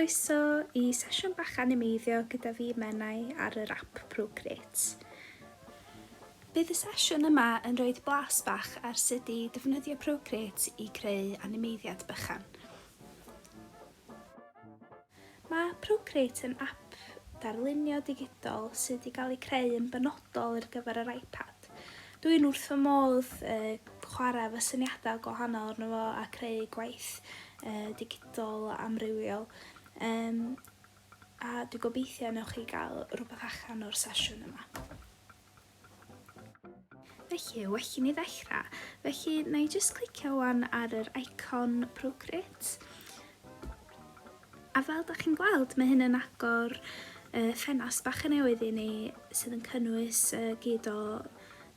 croeso I sesiwn bach animeiddio gyda fi Menai ar yr app Procreate. Bydd y sesiwn yma yn rhoi blas bach ar sut I defnyddio Procreate I creu animeiddiad bychan. Mae Procreate yn app darlunio digidol sydd I gael ei creu yn benodol ar gyfer yr iPad. Dwi'n wrth fy modd chwarae fy syniadau gwahanol arno fo a creu gwaith digidol amrywiol. A dwi'n gobeithio newch chi gael rhywbeth allan o'r sesiwn yma. Felly, well I ni ddechrau. Felly, na I jyst clicio wan ar yr icon Procreate. A fel da chi'n gweld, mae hyn yn agor ffenast bach yn newydd I ni sydd yn cynnwys gyd o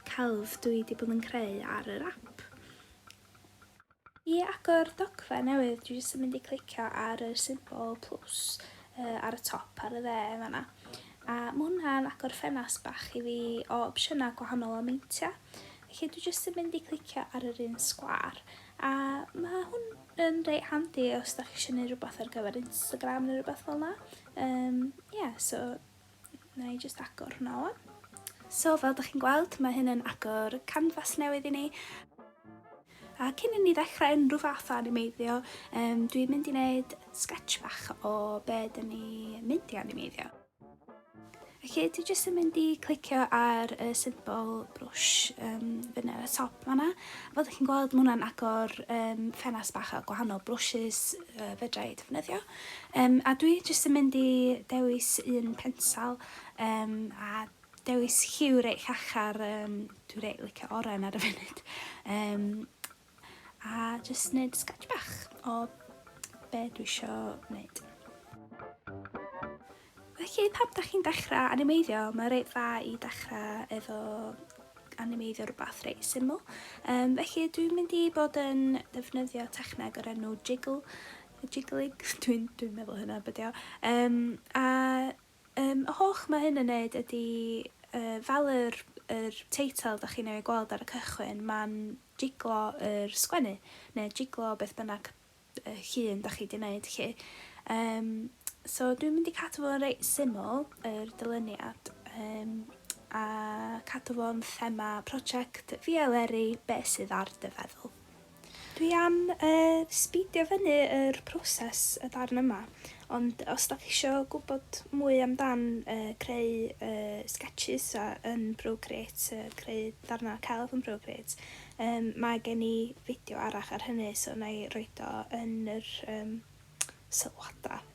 celf dwi wedi bod yn creu ar yr app. I agor dogfen newydd, dwi jyst yn mynd I clicio ar y symbol plus ar y top ar y dde fan'na. A mae hwnna'n agor ffenast bach I fi o opsiynau gwahanol o meintiau. Felly dwi jyst yn mynd I clicio ar yr un sgwar. A mae hwn yn reit handi os da chi eisiau gwneud rhywbeth ar gyfer Instagram neu rhywbeth fel yna. So na I jyst agor hwnna wan. So fel da chi'n gweld, mae hyn yn agor canfas newydd I ni. A cyn I ni ddechrau unrhyw fath o animeiddio, dwi'n mynd I wneud sketch bach o be dyn ni mynd I animeiddio. Felly, dwi jyst yn mynd I clicio ar y symbol brush fyny ar y top fan'na. Fel ydych chi'n gweld, mae hwnna'n agor ffenast bach o gwahanol brushes fedra I defnyddio. A dwi jyst yn mynd I dewis un pensal a dewis lliw reit llachar, dwi reit licio oren ar y funud. A jyst wneud sketch bach o be dwi isio wneud. Felly, pam da chi'n dechrau animeiddio, mae reit dda I dechrau efo animeiddio rhywbeth reit syml. Felly, dwi'n mynd I bod yn defnyddio techneg o'r enw jiggling, dwi'n meddwl hynna bydio. Y holl mae hyn yn neud ydy fel yr teitl da chi'n ei gweld ar y cychwyn, mae'n jiglo yr sgwennu, neu jiglo beth bynnag llun da chi wedi wneud lle. So dwi'n mynd I cadw fo'n reit syml, yr dyluniad, a cadw fo'n thema prosiect fi eleri beth sydd ar dy feddwl. Dwi am sbeidio fyny yr proses y darn yma, ond os da chi eisiau gwybod mwy amdan creu sketches yn Procreate, creu darnau celf yn Procreate, mae gen I fideo arall ar hynny, so na I roid o yn yr sylwadau.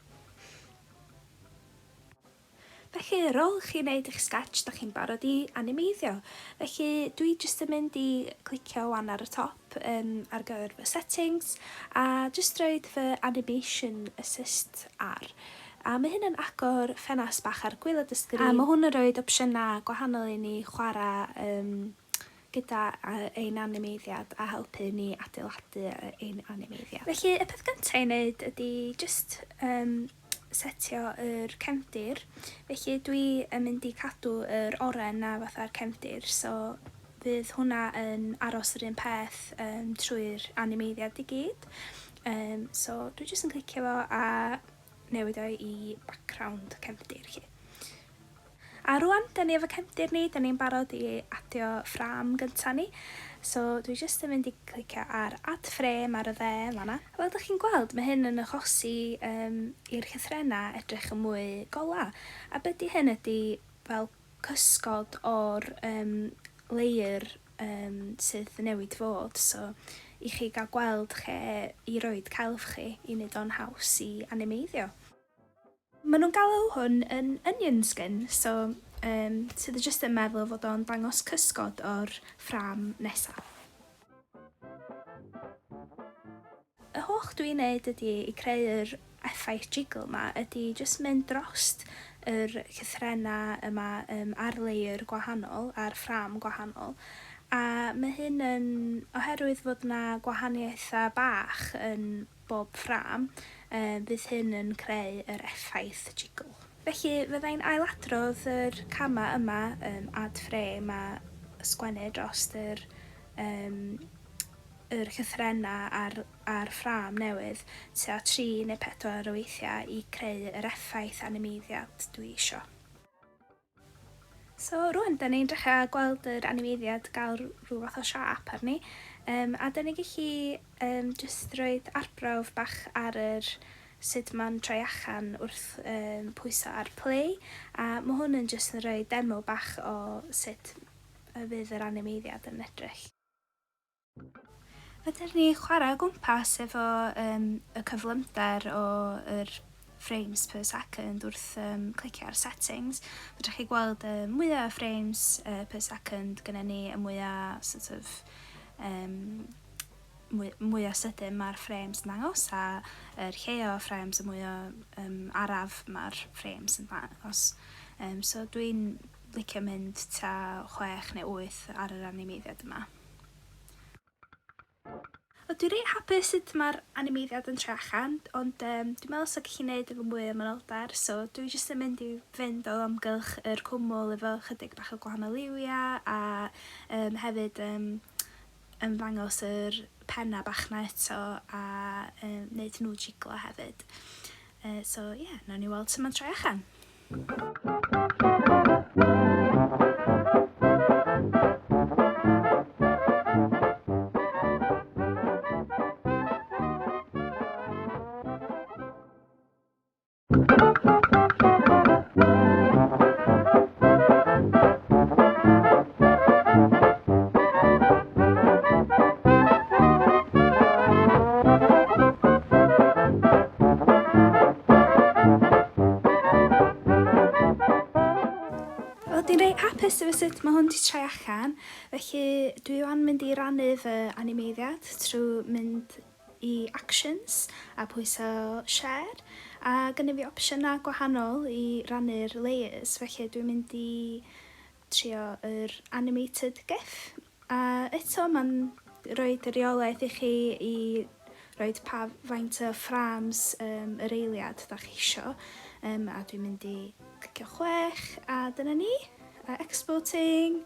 Felly, ar ôl chi wneud eich sketch, da chi'n barod I animeiddio. Felly, dwi jyst yn mynd I clicio wan ar y top ar gyfer fy settings a jyst roed fy animation assist ar. A mae hyn yn agor ffenast bach ar gwaelod y sgrin. A mae hwn yn roed opsiynau gwahanol I ni chwarae gyda ein animeiddiad a helpu ni adeiladu ein animeiddiad. Felly, y peth gyntaf I wneud ydy jyst setio yr cefndir. Felly dwi yn mynd I cadw yr oren a fatha'r cefndir, so fydd hwnna yn aros yr un peth trwy'r animeiddiad I gyd. So dwi jyst yn clicio fo a newid o I background cefndir chi. A rwan, da ni efo cefndir ni, da ni'n barod I adio ffram gyntaf ni. So dwi jyst yn mynd I clicio ar add frame ar y dde fan'na. Fel da chi'n gweld, mae hyn yn achosi i'r llythrennau edrych yn mwy gola. A be di hyn ydy fel cysgod o'r layer sydd newid fod. So I chi gael gweld lle I roed celf chi I wneud o'n haws I animeiddio. Maen nhw'n galw hwn yn onion skin, so sydd jyst yn meddwl fod o'n dangos cysgod o'r ffram nesaf. Y holl dwi'n wneud ydy I creu'r effaith jiggle yma, ydy jyst mynd drost yr llythrennau yma ar layer gwahanol, ar ffram gwahanol. A mae hyn yn, oherwydd fod yna gwahaniaethau bach yn bob ffram, bydd hyn yn creu yr effaith jiggle. Felly, fyddai'n ailadrodd yr cama yma, add frame a sgwennu drost yr yr llythrennau ar ffrâm newydd tua 3 neu 4 o weithiau i creu yr effaith animeiddiad dwi isio. So rwan, da ni'n dechrau gweld yr animeiddiad gael rhyw fath o siap arni, a da ni'n gallu just roed arbrawf bach ar sut mae'n troi allan wrth pwyso ar play, a mae hwn yn just yn rhoi demo bach o sut fydd yr animeiddiad yn edrych. Fydden ni chwarae o gwmpas efo y cyflymder o'r frames per second wrth clicio ar settings. Fydrech chi gweld mwyaf frames per second gyda ni, y mwyaf sort of mwyaf sydyn mae'r frames yn dangos, a yr lleo frames y mwyaf araf mae'r frames yn dangos. So dwi'n licio mynd ta 6 neu 8 ar yr animeiddiad yma. Dwi'n reit hapus sut mae'r animeiddiad yn troi allan, ond dwi'n meddwl sy'n gallu gwneud efo mwy o manylder, so dwi jyst yn mynd i fynd o amgylch yr cwmwl efo chydig bach o gwahanol liwiau, a hefyd ymddangos yr penna bach na eto, a wneud nhw jiglo hefyd. So ie, nawn ni weld sut mae'n troi allan. Dwi'n reit hapus efo sut mae hwn wedi troi allan, felly dwi wan mynd i rannu fy animeiddiad trwy mynd i actions a pwyso share, a gynnu fi opsiynau gwahanol i rannu'r layers, felly dwi'n mynd i trio yr animated GIF, a eto mae'n rhoi y reolaeth i chi i rhoi pa faint o frames yr eiliad da chi isio, a dwi'n mynd i clicio 6, a dyna ni. Exporting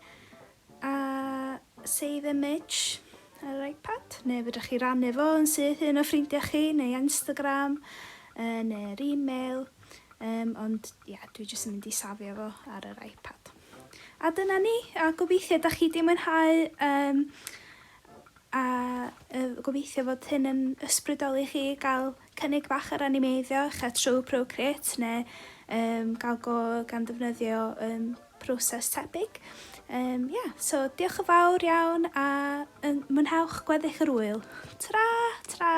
a save image ar yr iPad, neu fydrech chi rannu fo yn syth un o ffrindiau chi, neu Instagram, neu'r e-mail, ond dwi jyst yn mynd i safio fo ar yr iPad. A dyna ni, a gobeithio da chi di mwynhau, a gobeithio fod hyn yn ysbrydoli chi gael cynnig bach ar animeiddio a trwy Procreate, neu gael go gan ddefnyddio proses tebyg. So diolch yn fawr iawn, a mwynhewch gweddill yr wyl. Tra! Tra!